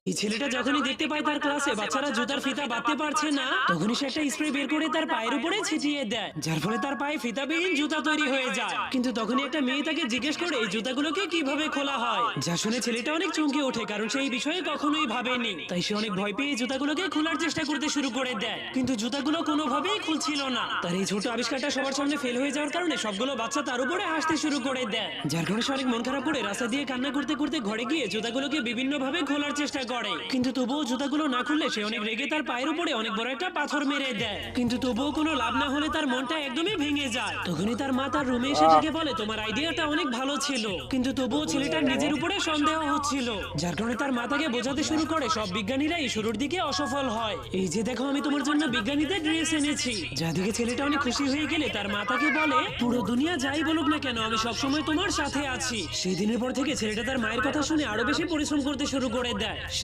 এই ছেলেটা যখনই দেখতে পায় তার ক্লাসে বাচ্চারা জুতার ফিতা বাঁধতে পারছে না, তখনই সে একটা স্প্রে বের করে তার পায়ের উপরে ছিটিয়ে দেয়, যার ফলে তার পায়ে ফিতাবিহীন জুতা তৈরি হয়ে যায়। কিন্তু তখনই একটা মেয়ে তাকে জিজ্ঞেস করে এই জুতাগুলোকে কিভাবে খোলা হয়, যা শুনে ছেলেটা অনেক চমকে ওঠে, কারণ সে এই বিষয়ে কখনোই ভাবেনি। তাই সে অনেক ভয় পেয়ে জুতাগুলোকে খোলার চেষ্টা করতে শুরু করে দেয়, কিন্তু জুতাগুলো কোনোভাবেই খুলছিল না। তার এই ছোট আবিষ্কারটা সবার সামনে ফেল হয়ে যাওয়ার কারণে সবগুলো বাচ্চা তার উপরে হাসতে শুরু করে দেয়, যার কারণে সে অনেক মন খারাপ করে রাস্তা দিয়ে কান্না করতে করতে ঘরে গিয়ে জুতাগুলোকে বিভিন্ন ভাবে খোলার চেষ্টা করে। কিন্তু তবুও জুতাগুলো না খুললে সে অনেক রেগে তার পায়ের উপরে অনেক বড় একটা পাথর মেরে দেয়। কিন্তু তবুও কোনো লাভ না হলে তার মনটা একদমই ভেঙে যায়। তখনই তার মা তার রুমে এসে তাকে বলে, তোমার আইডিয়াটা অনেক ভালো ছিল, কিন্তু তবুও ছেলেটার নিজের উপরে সন্দেহ হচ্ছিল, যার কারণে তার মা তাকে বোঝাতে শুরু করে সব বিজ্ঞানীরাই শুরুর দিকে অসফল হয়। এই যে দেখো, আমি তোমার জন্য বিজ্ঞানীদের ড্রেস এনেছি। যা দেখে ছেলেটা অনেক খুশি হয়ে গেলে তার মা তাকে বলে, পুরো দুনিয়া যাই বলুক না কেন, আমি সবসময় তোমার সাথে আছি। সেই দিনের পর থেকে ছেলেটা তার মায়ের কথা শুনে আরো বেশি পরিশ্রম করতে শুরু করে দেয়।